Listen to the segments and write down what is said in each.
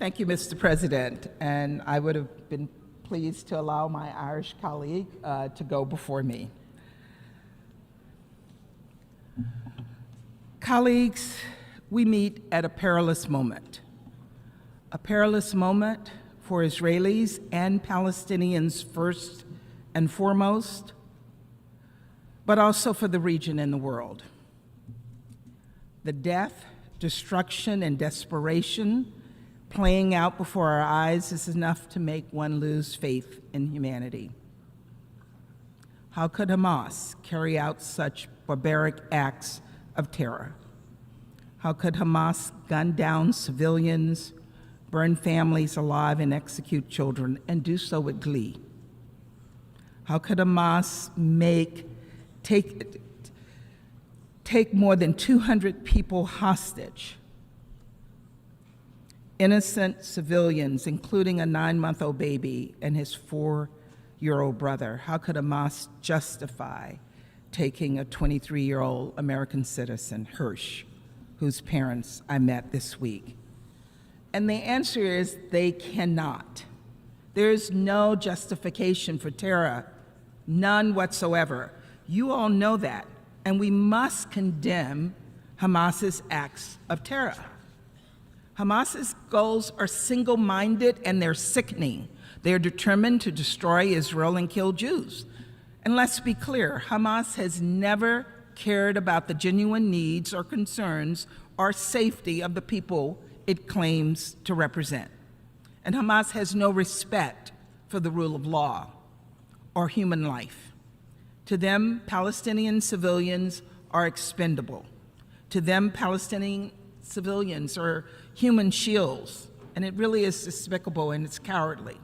Thank you, Mr. President, and I would have been pleased to allow my Irish colleague to go before me. Colleagues, we meet at a perilous moment for Israelis and Palestinians first and foremost, but also for the region and the world. The death, destruction, and desperation playing out before our eyes is enough to make one lose faith in humanity. How could Hamas carry out such barbaric acts of terror? How could Hamas gun down civilians, burn families alive, and execute children, and do so with glee? How could Hamas take more than 200 people hostage? Innocent civilians, including a 9-month-old baby and his 4-year-old brother. How could Hamas justify taking a 23-year-old American citizen, Hirsch, whose parents I met this week? And the answer is they cannot. There is no justification for terror, none whatsoever. You all know that, and we must condemn Hamas's acts of terror. Hamas's goals are single-minded and they're sickening. They're determined to destroy Israel and kill Jews. And let's be clear, Hamas has never cared about the genuine needs or concerns or safety of the people it claims to represent. And Hamas has no respect for the rule of law or human life. To them, Palestinian civilians are expendable. To them, Palestinian civilians are human shields, and it really is despicable and it's cowardly.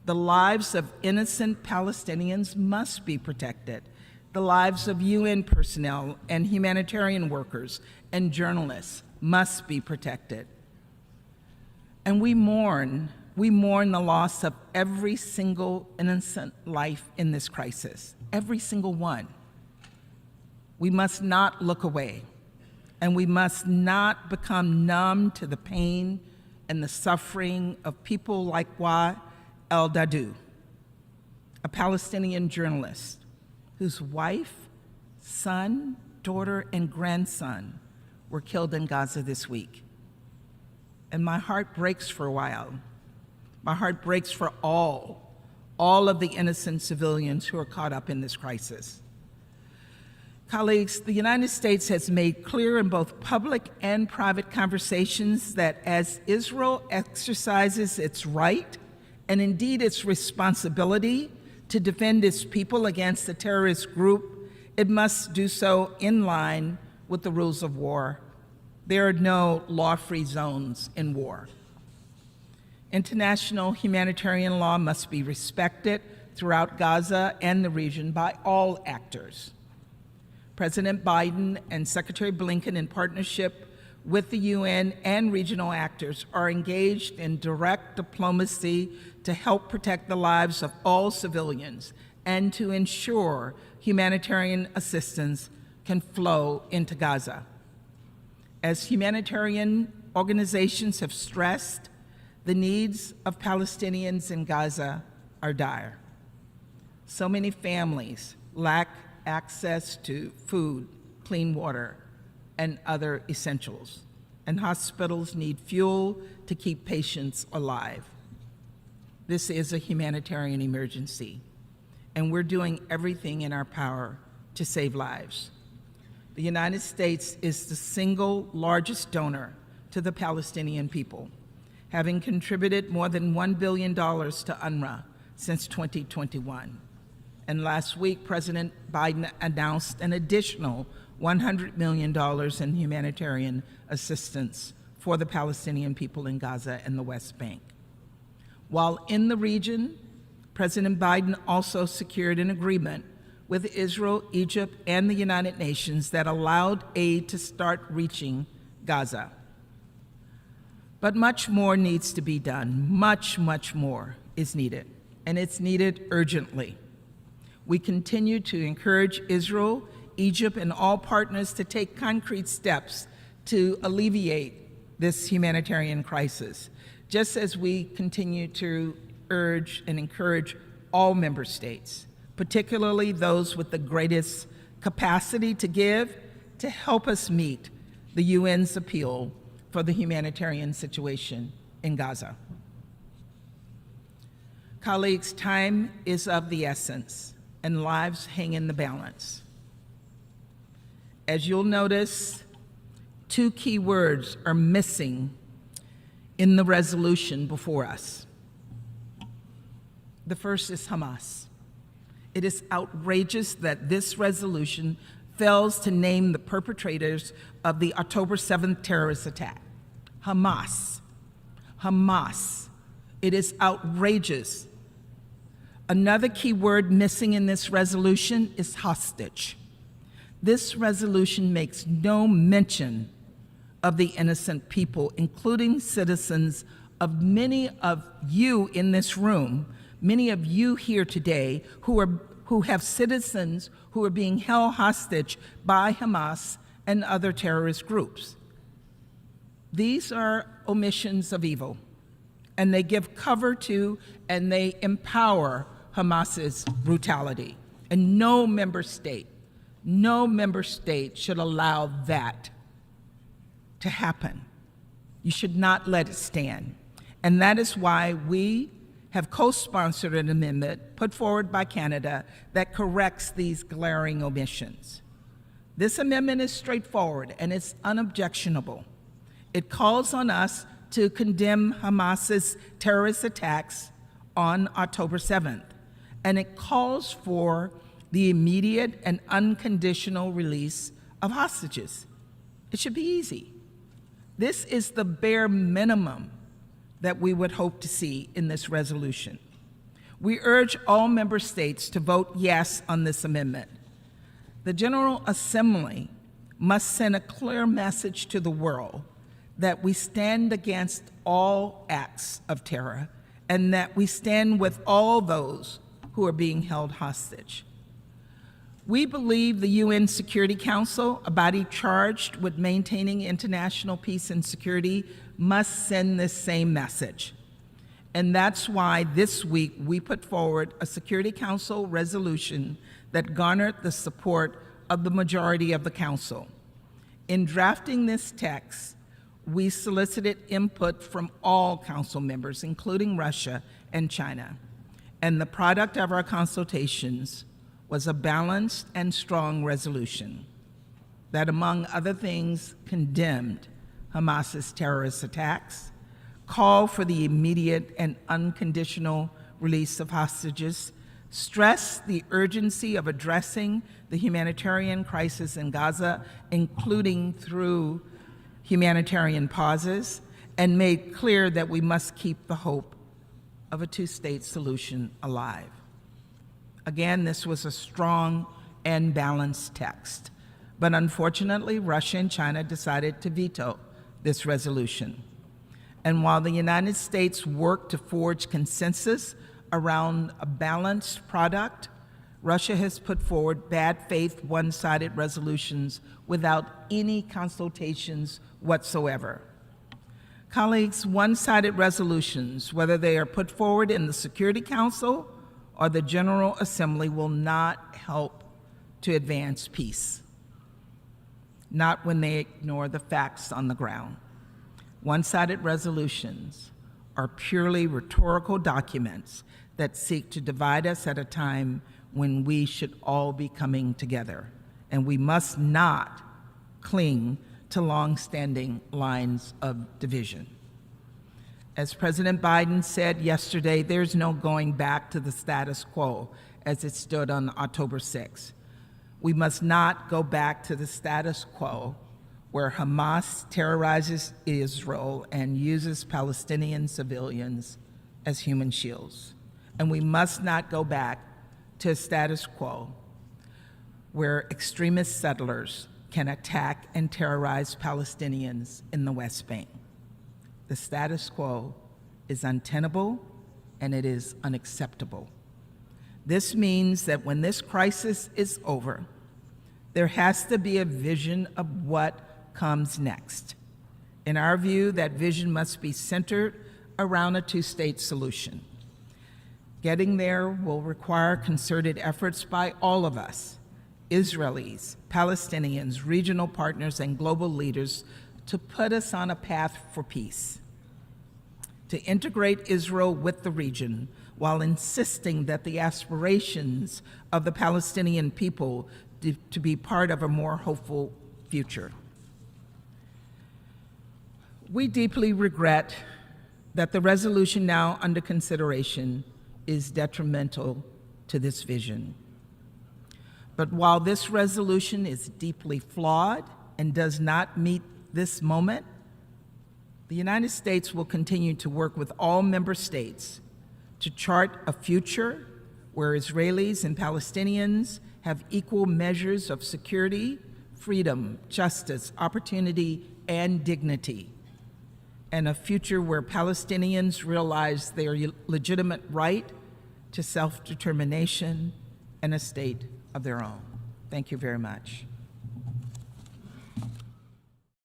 The lives of innocent Palestinians must be protected. The lives of UN personnel and humanitarian workers and journalists must be protected. And we mourn the loss of every single innocent life in this crisis, every single one. We must not look away, and we must not become numb to the pain and the suffering of people like Wael Dahdouh, a Palestinian journalist whose wife, son, daughter, and grandson were killed in Gaza this week. And my heart breaks for Wael. My heart breaks for all of the innocent civilians who are caught up in this crisis. Colleagues, the United States has made clear in both public and private conversations that as Israel exercises its right, and indeed its responsibility, to defend its people against a terrorist group, it must do so in line with the rules of war. There are no law-free zones in war. International humanitarian law must be respected throughout Gaza and the region by all actors. President Biden and Secretary Blinken, in partnership with the UN and regional actors, are engaged in direct diplomacy to help protect the lives of all civilians and to ensure humanitarian assistance can flow into Gaza. As humanitarian organizations have stressed, the needs of Palestinians in Gaza are dire. So many families lack access to food, clean water, and other essentials, and hospitals need fuel to keep patients alive. This is a humanitarian emergency, and we're doing everything in our power to save lives. The United States is the single largest donor to the Palestinian people, having contributed more than $1 billion to UNRWA since 2021. And last week, President Biden announced an additional $100 million in humanitarian assistance for the Palestinian people in Gaza and the West Bank. While in the region, President Biden also secured an agreement with Israel, Egypt, and the United Nations that allowed aid to start reaching Gaza. But much more needs to be done. Much, much more is needed, and it's needed urgently. We continue to encourage Israel, Egypt, and all partners to take concrete steps to alleviate this humanitarian crisis, just as we continue to urge and encourage all member states, particularly those with the greatest capacity to give, to help us meet the UN's appeal for the humanitarian situation in Gaza. Colleagues, time is of the essence, and lives hang in the balance. As you'll notice, two key words are missing in the resolution before us. The first is Hamas. It is outrageous that this resolution fails to name the perpetrators of the October 7th terrorist attack. Hamas. Hamas. It is outrageous. Another key word missing in this resolution is hostage. This resolution makes no mention of the innocent people, including citizens of many of you in this room, many of you here today who have citizens who are being held hostage by Hamas and other terrorist groups. These are omissions of evil, and they give cover to and they empower Hamas's brutality. And no member state should allow that to happen. You should not let it stand. And that is why we have co-sponsored an amendment put forward by Canada that corrects these glaring omissions. This amendment is straightforward and it's unobjectionable. It calls on us to condemn Hamas's terrorist attacks on October 7th, and it calls for the immediate and unconditional release of hostages. It should be easy. This is the bare minimum that we would hope to see in this resolution. We urge all member states to vote yes on this amendment. The General Assembly must send a clear message to the world that we stand against all acts of terror and that we stand with all those who are being held hostage. We believe the UN Security Council, a body charged with maintaining international peace and security, must send this same message. And that's why this week we put forward a Security Council resolution that garnered the support of the majority of the Council. In drafting this text, we solicited input from all Council members, including Russia and China. And the product of our consultations was a balanced and strong resolution that, among other things, condemned Hamas's terrorist attacks, called for the immediate and unconditional release of hostages, stressed the urgency of addressing the humanitarian crisis in Gaza, including through humanitarian pauses, and made clear that we must keep the hope of a two-state solution alive. Again, this was a strong and balanced text, but unfortunately, Russia and China decided to veto this resolution. And while the United States worked to forge consensus around a balanced product, Russia has put forward bad faith, one-sided resolutions without any consultations whatsoever. Colleagues, one-sided resolutions, whether they are put forward in the Security Council or the General Assembly, will not help to advance peace, not when they ignore the facts on the ground. One-sided resolutions are purely rhetorical documents that seek to divide us at a time when we should all be coming together, and we must not cling to long-standing lines of division. As President Biden said yesterday, there's no going back to the status quo as it stood on October 6th. We must not go back to the status quo where Hamas terrorizes Israel and uses Palestinian civilians as human shields. And we must not go back to a status quo where extremist settlers can attack and terrorize Palestinians in the West Bank. The status quo is untenable and it is unacceptable. This means that when this crisis is over, there has to be a vision of what comes next. In our view, that vision must be centered around a two-state solution. Getting there will require concerted efforts by all of us, Israelis, Palestinians, regional partners, and global leaders, to put us on a path for peace, to integrate Israel with the region while insisting that the aspirations of the Palestinian people to be part of a more hopeful future. We deeply regret that the resolution now under consideration is detrimental to this vision. But while this resolution is deeply flawed and does not meet this moment, the United States will continue to work with all member states to chart a future where Israelis and Palestinians have equal measures of security, freedom, justice, opportunity, and dignity, and a future where Palestinians realize their legitimate right to self-determination and a state of their own. Thank you very much.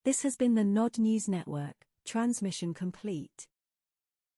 This has been the Nod News Network. Transmission complete.